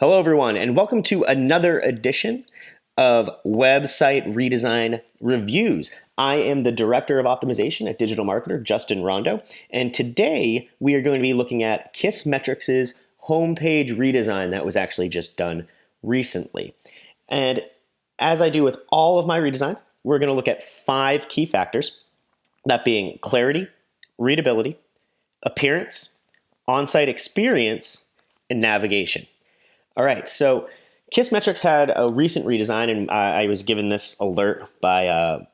Hello, everyone, and welcome to another edition of Website Redesign Reviews. I am the Director of Optimization at Digital Marketer, Justin Rondeau, and today we are going to be looking at Kissmetrics' homepage redesign that was actually just done recently. And as I do with all of my redesigns, we're going to look at 5 key factors, that being clarity, readability, appearance, on-site experience, and navigation. All right, so Kissmetrics had a recent redesign, and I was given this alert by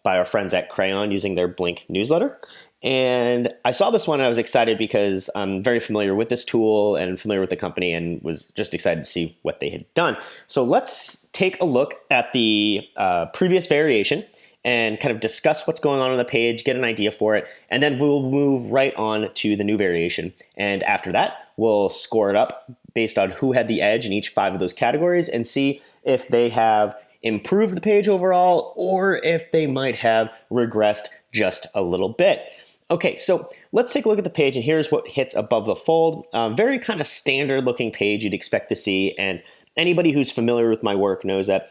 our friends at Crayon using their Blink newsletter. And I saw this one and I was excited because I'm very familiar with this tool and familiar with the company and was just excited to see what they had done. So let's take a look at the previous variation and kind of discuss what's going on the page, get an idea for it, and then we'll move right on to the new variation. And after that, we'll score it up based on who had the edge in each 5 of those categories and see if they have improved the page overall or if they might have regressed just a little bit. Okay, so let's take a look at the page, and here's what hits above the fold. Very kind of standard looking page you'd expect to see, and anybody who's familiar with my work knows that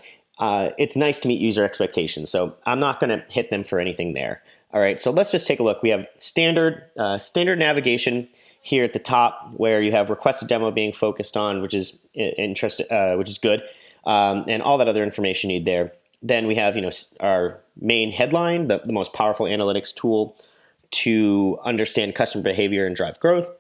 it's nice to meet user expectations, so I'm not going to hit them for anything there. All right, so let's just take a look. We have standard navigation here at the top, where you have requested demo being focused on, which is good, and all that other information you need there. Then we have our main headline, the most powerful analytics tool to understand customer behavior and drive growth.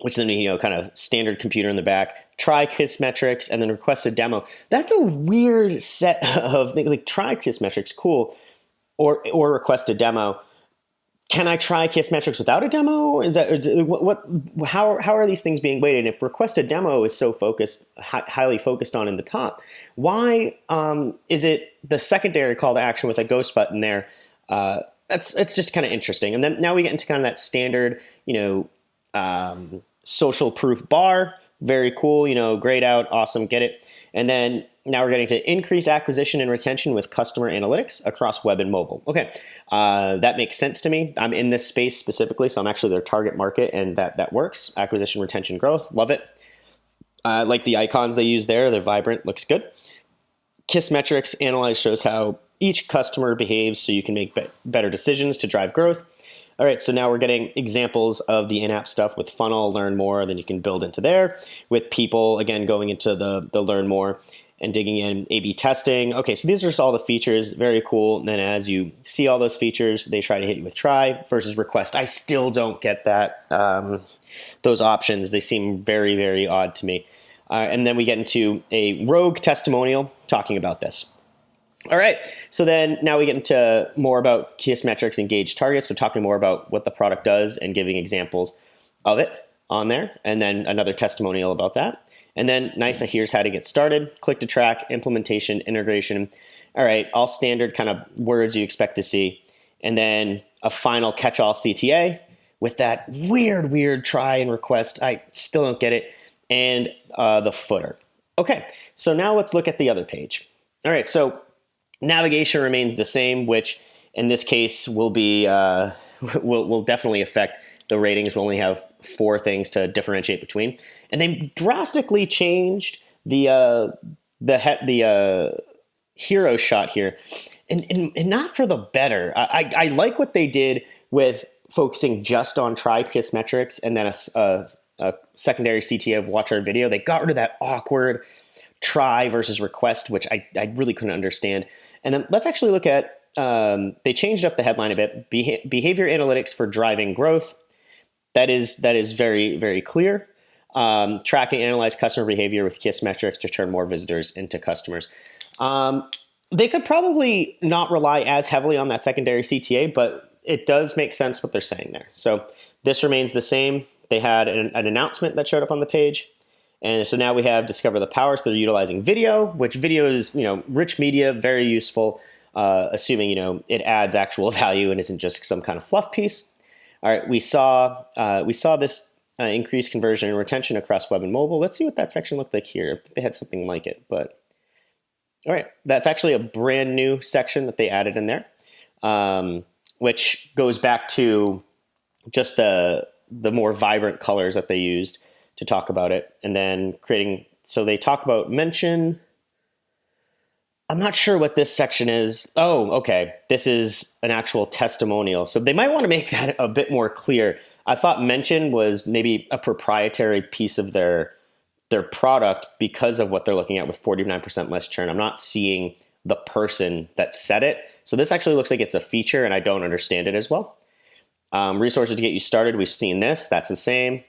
Which then kind of standard computer in the back, try Kissmetrics, and then requested demo. That's a weird set of things. Like try Kissmetrics, cool, or requested demo. Can I try Kissmetrics without a demo? Is that how are these things being weighted? If requested demo is so highly focused on in the top, why is it the secondary call to action with a ghost button there? It's just kind of interesting. And then now we get into kind of that standard, social proof bar. Very cool, grayed out, awesome, get it. And then now we're getting to increase acquisition and retention with customer analytics across web and mobile. Okay, that makes sense to me. I'm in this space specifically, so I'm actually their target market, and that works. Acquisition, retention, growth, love it. Like the icons they use there, they're vibrant, looks good. Kissmetrics Analyze shows how each customer behaves so you can make better decisions to drive growth. All right, so now we're getting examples of the in-app stuff with funnel, learn more, then you can build into there. With people, again, going into the learn more and digging in A/B testing. Okay, so these are just all the features, very cool. And then as you see all those features, they try to hit you with try versus request. I still don't get that, those options. They seem very, very odd to me. And then we get into a rogue testimonial talking about this. All right, so then now we get into more about Kissmetrics engaged targets, so talking more about what the product does and giving examples of it on there, and then another testimonial about that. And then nice, here's how to get started, click to track, implementation, integration. All right, all standard kind of words you expect to see. And then a final catch-all CTA with that weird try and request. I still don't get it. And the footer. Okay, so now let's look at the other page. All right, so navigation remains the same, which in this case will be will definitely affect the ratings. We'll only have 4 things to differentiate between, and they drastically changed the hero shot here, and not for the better. I like what they did with focusing just on try Kissmetrics and then a secondary CTA of watch our video. They got rid of that awkward try versus request, which I really couldn't understand. And then let's actually look at, they changed up the headline a bit, behavior analytics for driving growth. That is very, very clear. Track and analyze customer behavior with Kissmetrics to turn more visitors into customers. They could probably not rely as heavily on that secondary CTA, but it does make sense what they're saying there. So this remains the same. They had an announcement that showed up on the page. And so now we have discover the power. So they're utilizing video, which video is, rich media, very useful, assuming, it adds actual value and isn't just some kind of fluff piece. All right, we saw this increased conversion and retention across web and mobile. Let's see what that section looked like here. I think they had something like it, but all right, that's actually a brand new section that they added in there, which goes back to just the more vibrant colors that they used to talk about it, and then creating, so they talk about mention. I'm not sure what this section is. Oh, okay. This is an actual testimonial. So they might want to make that a bit more clear. I thought mention was maybe a proprietary piece of their product because of what they're looking at with 49% less churn. I'm not seeing the person that said it. So this actually looks like it's a feature, and I don't understand it as well. Resources to get you started. We've seen this. That's the same.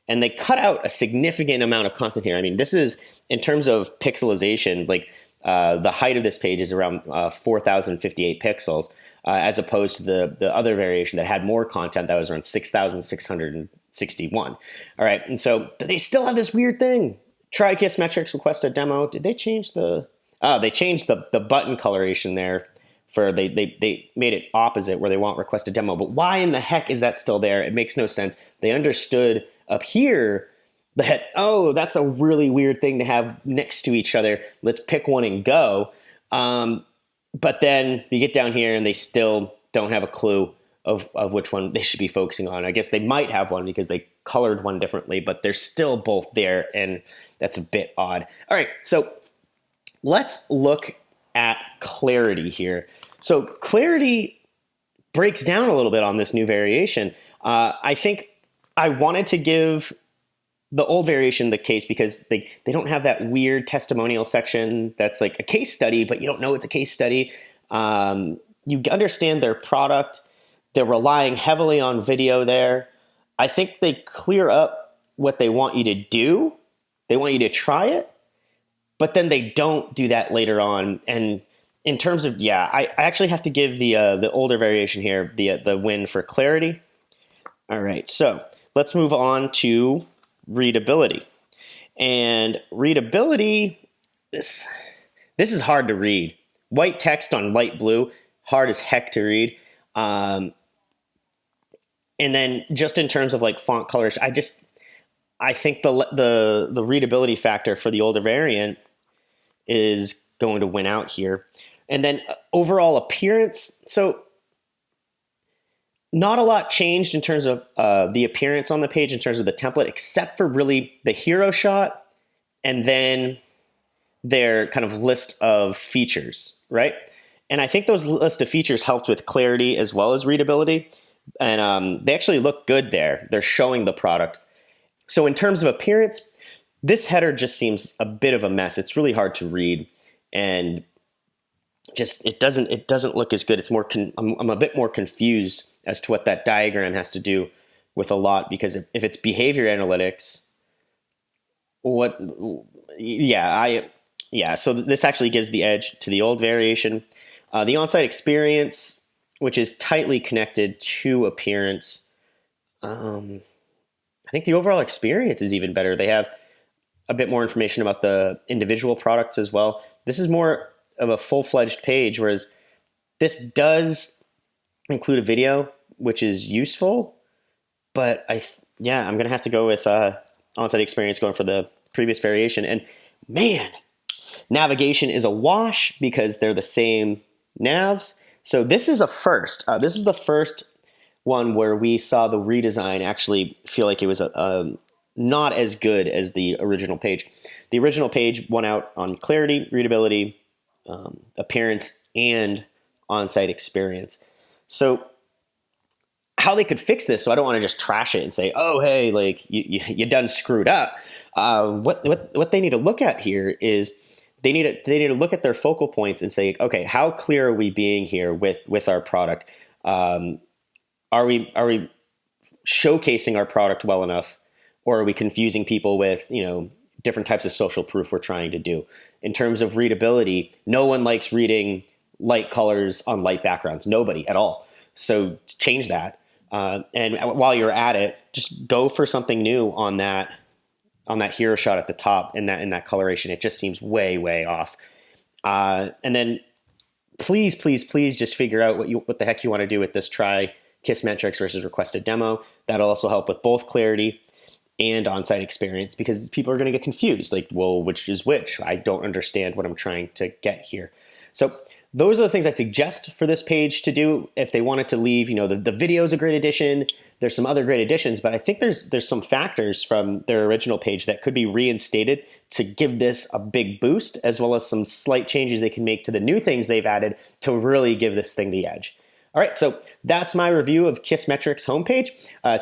And they cut out a significant amount of content here. I mean, this is, in terms of pixelization, like the height of this page is around 4,058 pixels, as opposed to the other variation that had more content that was around 6,661. All right, and so they still have this weird thing. Try Kissmetrics, request a demo. Did they change the? They changed the button coloration there. For they made it opposite where they want request a demo. But why in the heck is that still there? It makes no sense. They understood up here that, oh, that's a really weird thing to have next to each other. Let's pick one and go. But then you get down here and they still don't have a clue of which one they should be focusing on. I guess they might have one because they colored one differently, but they're still both there, and that's a bit odd. All right, so let's look at clarity here. So clarity breaks down a little bit on this new variation. I think I wanted to give the old variation the case because they don't have that weird testimonial section that's like a case study, but you don't know it's a case study. You understand their product. They're relying heavily on video there. I think they clear up what they want you to do. They want you to try it, but then they don't do that later on. And in terms of, I actually have to give the older variation here the win for clarity. All right, so let's move on to readability. And readability, this is hard to read. White text on light blue, hard as heck to read. And then just in terms of like font colors, I think the readability factor for the older variant is going to win out here. And then overall appearance, so not a lot changed in terms of the appearance on the page in terms of the template, except for really the hero shot and then their kind of list of features, right? And I think those list of features helped with clarity as well as readability. And they actually look good there. They're showing the product. So in terms of appearance, this header just seems a bit of a mess. It's really hard to read, and just it doesn't look as good. It's more I'm a bit more confused as to what that diagram has to do with a lot, because if it's behavior analytics, so this actually gives the edge to the old variation. The on-site experience, which is tightly connected to appearance, I think the overall experience is even better. They have a bit more information about the individual products as well. This is more of a full-fledged page, whereas this does include a video, which is useful, but I'm going to have to go with on-site experience going for the previous variation. And man, navigation is a wash because they're the same navs. So this is a first. This is the first one where we saw the redesign actually feel like it was not as good as the original page. The original page won out on clarity, readability, appearance, and on-site experience. So how they could fix this, so I don't want to just trash it and say, oh, hey, like you done screwed up. What they need to look at here is they need to look at their focal points and say, okay, how clear are we being here with our product? Are we showcasing our product well enough, or are we confusing people with different types of social proof we're trying to do? In terms of readability, no one likes reading light colors on light backgrounds. Nobody at all. So change that. And while you're at it, just go for something new on that hero shot at the top in that coloration. It just seems way, way off. And then please just figure out what the heck you want to do with this. Try Kissmetrics versus requested demo. That'll also help with both clarity and on-site experience, because people are going to get confused. Like, well, which is which? I don't understand what I'm trying to get here. So those are the things I suggest for this page to do if they wanted to leave. The video is a great addition. There's some other great additions, but I think there's some factors from their original page that could be reinstated to give this a big boost, as well as some slight changes they can make to the new things they've added to really give this thing the edge. All right, so that's my review of Kissmetrics homepage.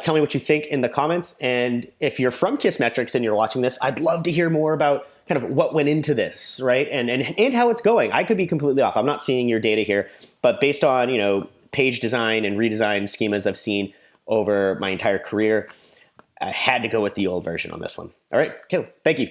Tell me what you think in the comments. And if you're from Kissmetrics and you're watching this, I'd love to hear more about kind of what went into this, right? And how it's going. I could be completely off. I'm not seeing your data here, but based on, page design and redesign schemas I've seen over my entire career, I had to go with the old version on this one. All right, cool. Thank you.